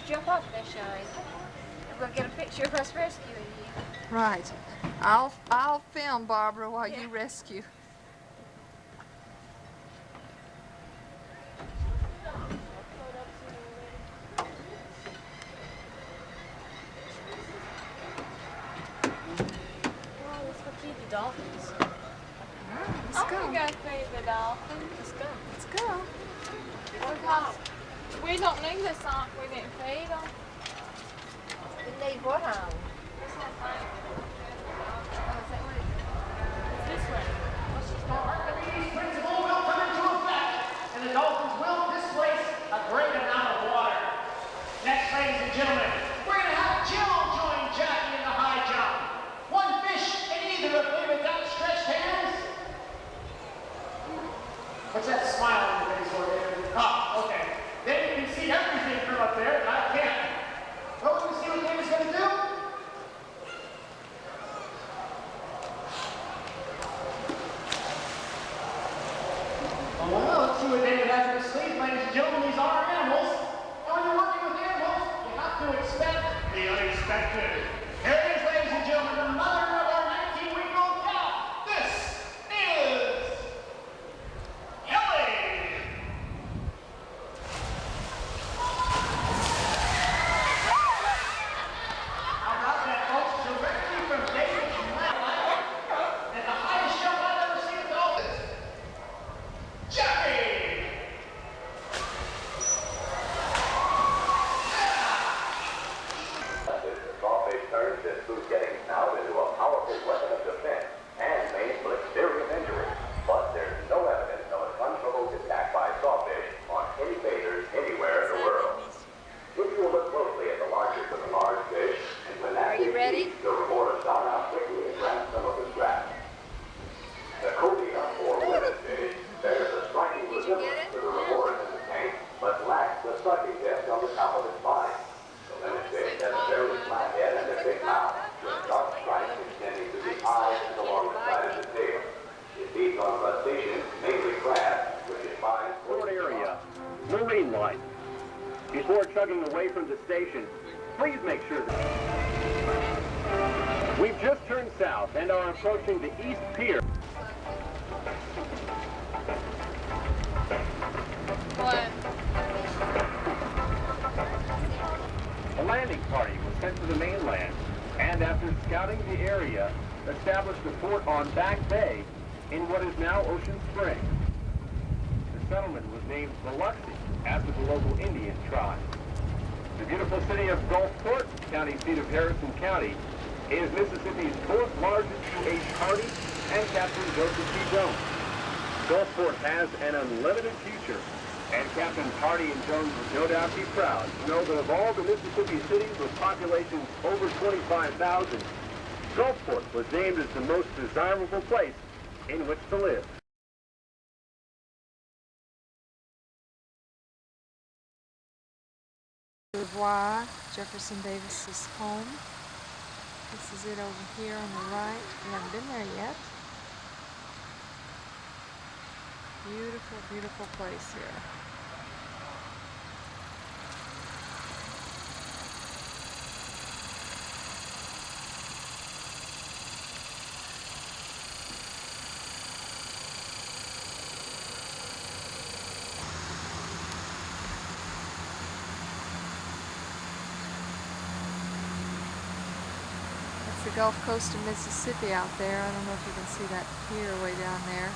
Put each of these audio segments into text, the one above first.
jump off there, Shayne. And we'll get a picture of us rescuing you. Right. I'll film, Barbara, while you rescue. Dolphins. Let's go. I'm going to feed the dolphins. Let's go. Let's go. Because we don't need this on if we didn't feed them. We need what on? This one thing. Oh, is that what it is? This way. Let's just go. Archimedes principle will come into effect, and the dolphins will displace a great amount of water. Next, ladies and gentlemen, we're going to have Jill join Jackie in the high jump. One fish in either of them with outstretched hands. What's that smile on your face over there? Oh, okay. Then you can see everything from up there, but I can't. Well, let me see what David's going to do. Well, let's see what David has in his sleeve, ladies and gentlemen. These are animals. And when you're working with animals, you have to expect the unexpected. Here it is, ladies and gentlemen, the mother of our 19-week-old cow. This is Kelly. How about that, folks? Directly from David's lap. And the highest jump I've ever seen at dolphins. Jackie! The crawfish turns this food getting out into a powerful weapon of defense and may inflict serious injury. But there's no evidence of an unprovoked attack by sawfish on any bathers anywhere in the world. If you look closely at the largest of the large fish, and when that fish eats, the reporter start out quickly and grab some of the scraps. The cobia, or women fish, bears a striking resemblance to the reporters in the tank, but lacks the sucking disc on the top of its body. The lemon fish has a fairly flat head and a big mouth, with dark stripes extending to the eyes and along the side of the tail. It feeds on crustaceans, mainly crabs, which it finds Port area, marine life. Before chugging away from the station, please make sure that we've just turned south and are approaching the East Pier. What? A landing party was sent to the mainland, and after scouting the area, established a fort on Back Bay in what is now Ocean Spring. The settlement was named Biloxi after the local Indian tribe. The beautiful city of Gulfport, county seat of Harrison County, is Mississippi's fourth largest UH county, and Captain Joseph T. Jones. Gulfport has an unlimited future, and Captain Hardy and Jones would no doubt be proud to know that of all the Mississippi cities with populations over 25,000, Gulfport was named as the most desirable place in which to live. Jefferson Davis's home. This is it over here on the right. We haven't been there yet. Beautiful, beautiful place here. The Gulf Coast of Mississippi out there. I don't know if you can see that pier way down there.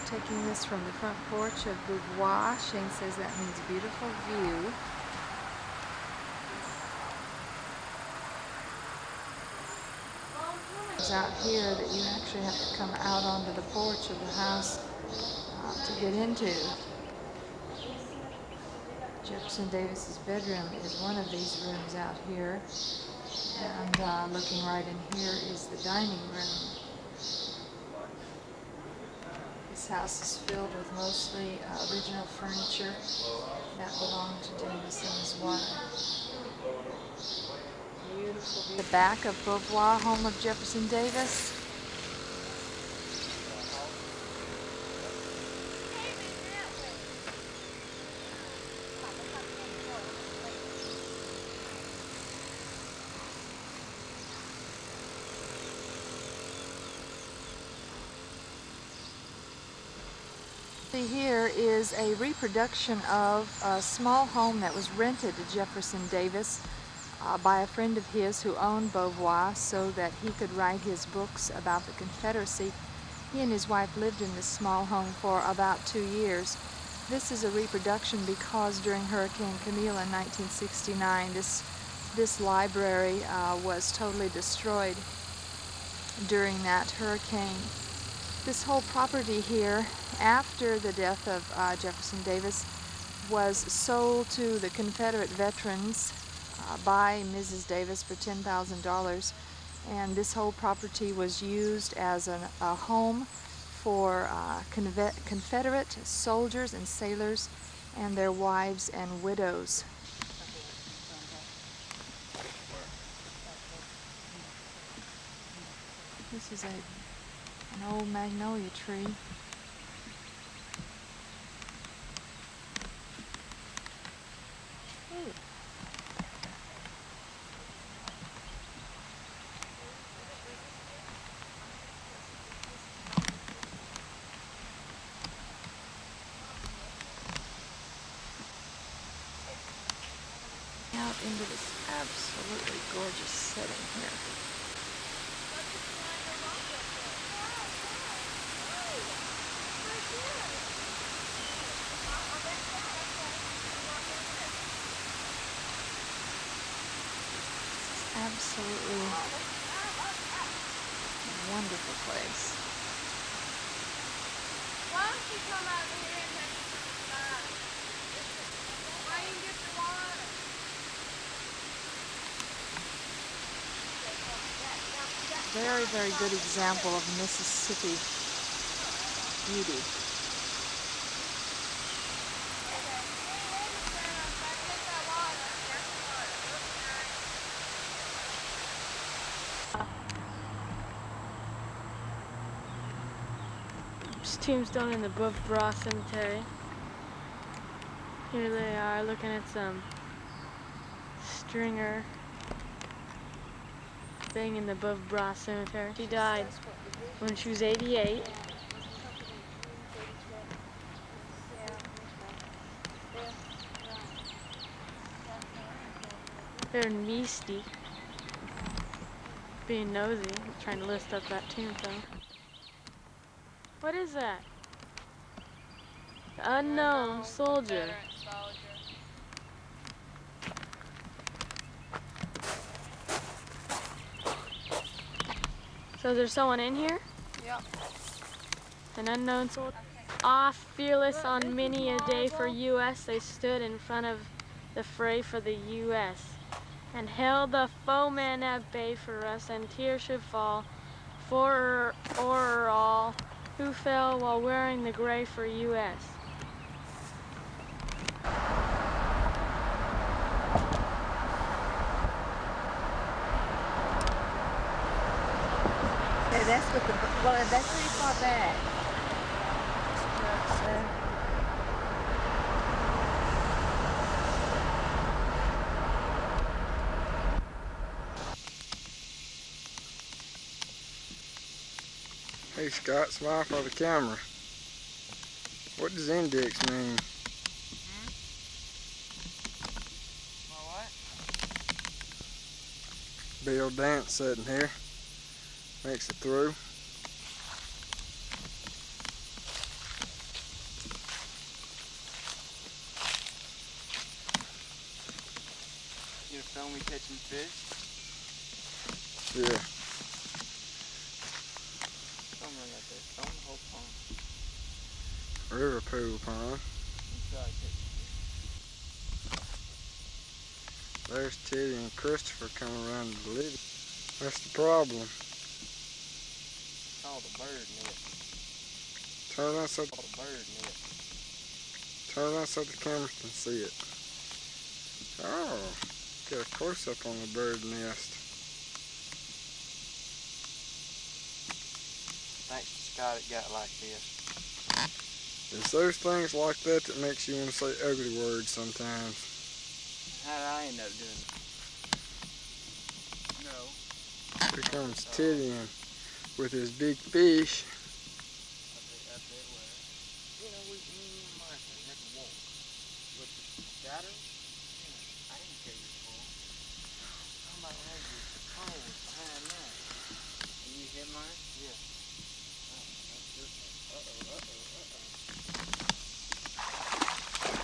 Taking this from the front porch of Boudoir. Shayne says that means beautiful view. It's out here that you actually have to come out onto the porch of the house to get into. Jefferson Davis's bedroom is one of these rooms out here, and looking right in here is the dining room. This house is filled with mostly original furniture that belonged to Davis and his wife. Beautiful view. The back of Beauvoir, home of Jefferson Davis. Here is a reproduction of a small home that was rented to Jefferson Davis by a friend of his who owned Beauvoir so that he could write his books about the Confederacy. He and his wife lived in this small home for about 2 years. This is a reproduction because during Hurricane Camille in 1969, this library was totally destroyed during that hurricane. This whole property here, after the death of Jefferson Davis, was sold to the Confederate veterans by Mrs. Davis for $10,000, and this whole property was used as a home for Confederate soldiers and sailors and their wives and widows. This is an old magnolia tree. Ooh. Out into this absolutely gorgeous setting here. Absolutely wonderful place. Why don't you come out here and take us inside? Why you get the water? Very, very good example of Mississippi beauty. Tombstone in the Beauvoir Cemetery. Here they are looking at some stringer thing in the Beauvoir Cemetery. She died when she was 88. They're misty, being nosy, trying to list up that tombstone. What is that? The unknown soldier. So there's someone in here? Yep. An unknown soldier. Off fearless on many a day for U.S. They stood in front of the fray for the U.S. and held the foeman at bay for us, and tears should fall for or all who fell while wearing the gray for U.S. Yeah, that's what the, well, that's pretty far back. Hey Scott, smile for the camera. What does index mean? What? Bill Dance sitting here. Makes it through. You gonna film me catching fish? Yeah. Film me like this. Film the whole pond. River pool pond. Until I catch fish. There's Teddy and Christopher coming around to deliver. That's the problem. It's called a bird nest. Turn around so, It's called a bird nest. turn around so the camera can see it. Oh, get a close-up on the bird nest. Thanks to Scott it got like this. It's those things like that that makes you want to say ugly words sometimes. How did I end up doing it? No. Here comes Teddy in with his big fish. Up there where? You know, me and Martha never walk. With the shadow? Yeah. I didn't tell you before. Somebody had you home behind that. And you hit mine? Yeah.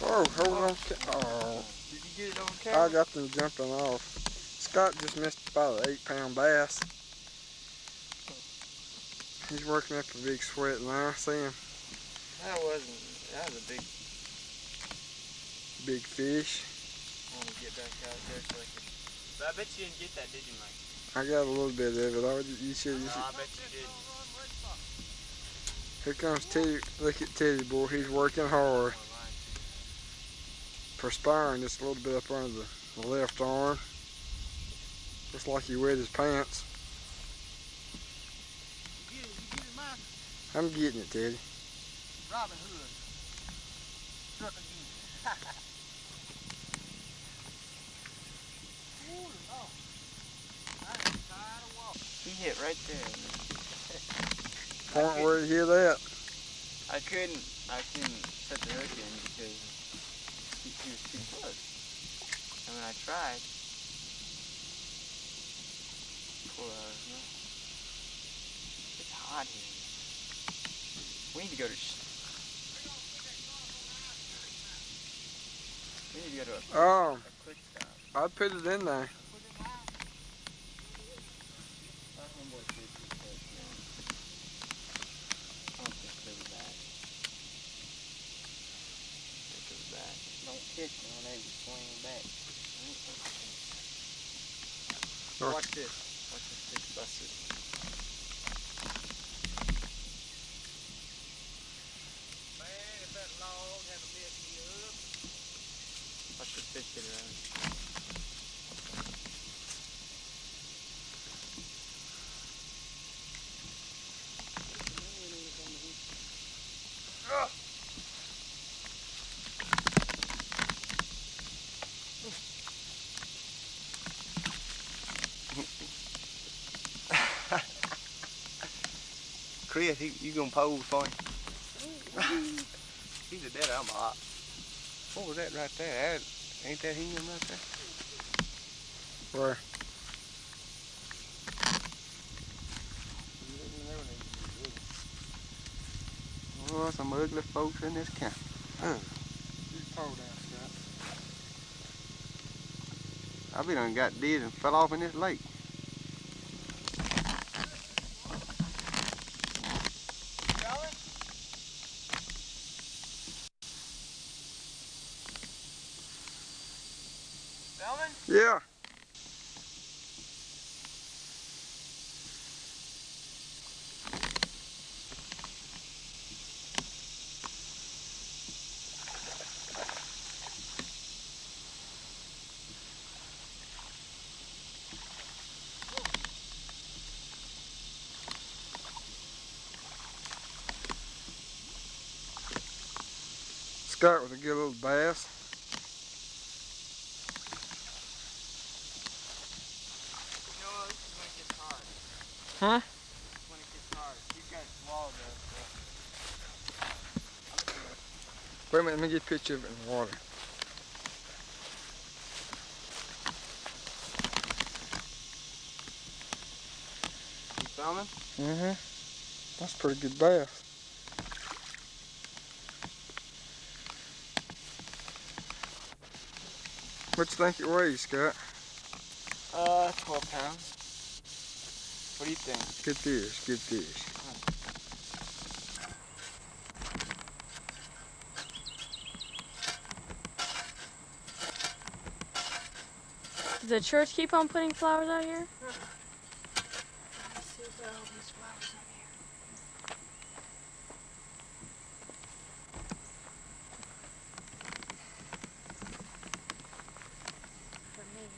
Oh, hold on. Oh, Did you get it on camera? I got them jumping off. Scott just missed about an 8-pound bass. He's working up a big sweat now. I see him. That was a Big fish. I want to get back out there so I can. But I bet you didn't get that, did you, Mike? I got a little bit of it. You should. I bet you did. Here comes Teddy. Look at Teddy, boy. He's working hard. Perspiring just a little bit up under the left arm. Looks like he wet his pants. You get it, Mike? I'm getting it, Teddy. Robin Hood. Struck again. Ooh, no. I am tired of walking. He hit right there. Point where you hear that. I couldn't set the hook in because he was too close. And when I tried, pull out, it's hot here. We need to go to Oh, a quick stop. I put it in there. Don't kick me whenever you swing back. Watch this. Watch this stick busted. Man, if that log hadn't messed me up. Watch this fish get around. Chris, you gonna pose for him? He's a dead I'm hot. What was that right there? Ain't that him right there? Where? Oh, some ugly folks in this camp. I be done got dead and fell off in this lake. Yeah. Scott with a good little bass. Huh? When it gets hard, he's got walls up. Wait a minute, let me get a picture of it in the water. You filming? Mm-hmm. That's a pretty good bass. What you think it weighs, Scott? 12 pounds. What do you think? Good fish, good fish. Does the church keep on putting flowers out here? Let's see if there are all these flowers out here. For me.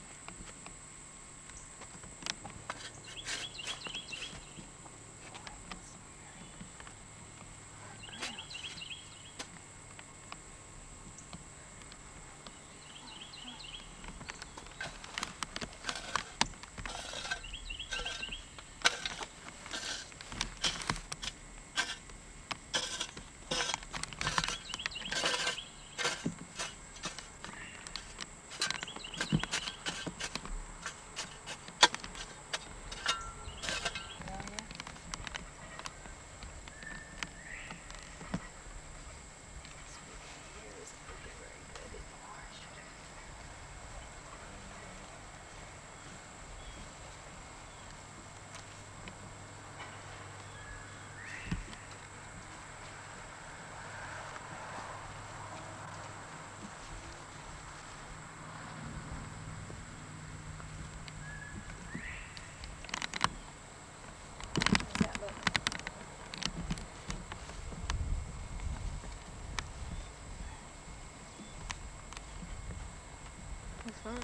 Fun.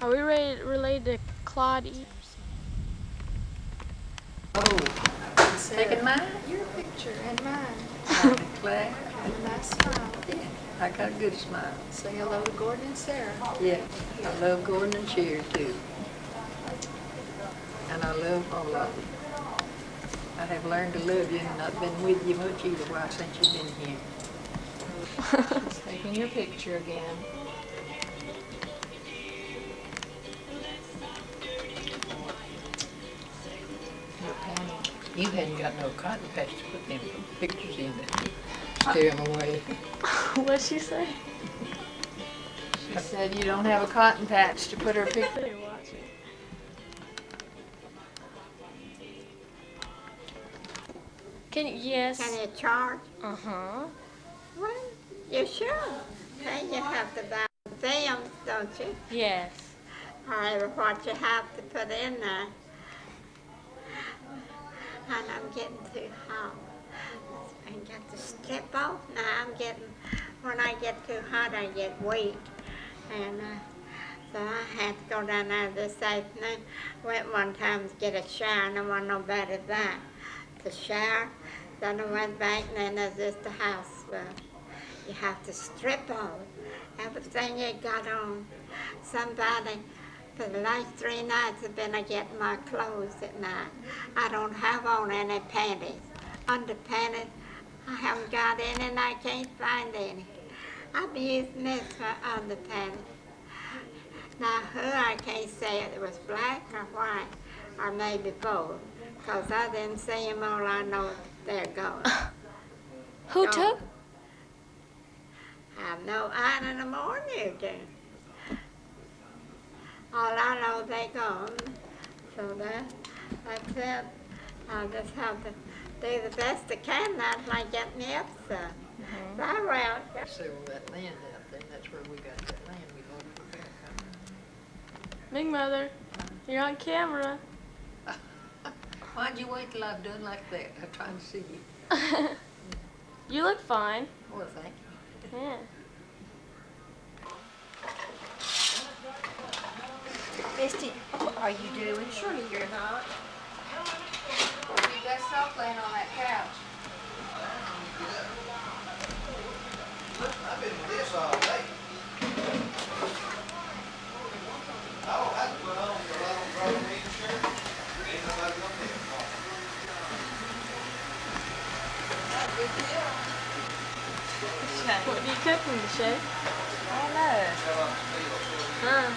Are we related to Claude E? Taking mine? Your picture and mine. I declare. And a nice smile. I got a good smile. Say hello to Gordon and Sarah. Yeah, I love Gordon and Cherry too. And I love all of you. I have learned to love you and not been with you much either while since you've been here. She's taking your picture again. You're panning. You hadn't got no cotton patch to put them pictures in to scare them away. What'd she say? She said you don't have a cotton patch to put her picture. They're watching. Can you, yes. Can you charge? Uh-huh. Well, you should. Then you have to buy films, don't you? Yes. Or what you have to put in there. And I'm getting too hot. I got to strip off now. When I get too hot, I get weak. And so I had to go down there this afternoon. Went one time to get a shower, and I wasn't no better than that. The shower, then I went back, and then there's just the house. Well, you have to strip off everything you got on. Somebody, for the last 3 nights, have been getting my clothes at night. I don't have on any panties. Underpanties, I haven't got any, and I can't find any. I'm using this for underpanties. Now, who I can't say it was black or white, or maybe both, because I didn't see them all. I know they're gone. Who Gone. took? I have no idea no more than you do. All I know they gone. So that's it. I just have to do the best I can now till I get me up some. Bye, well. Sell that land out there, and that's where we got that land we bought for fair. Big Mother, you're on camera. Why'd you wait till I've done like that? I'm trying to see you. You look fine. Well, thank you. Yeah. Misty, what are you doing? Surely you're not. You best stop laying on that couch. I've been with this all day. Oh, that's put on the little brother t-shirt. Ain't nobody gonna pick it off. What are you cooking, Deshaye? I don't know. Huh?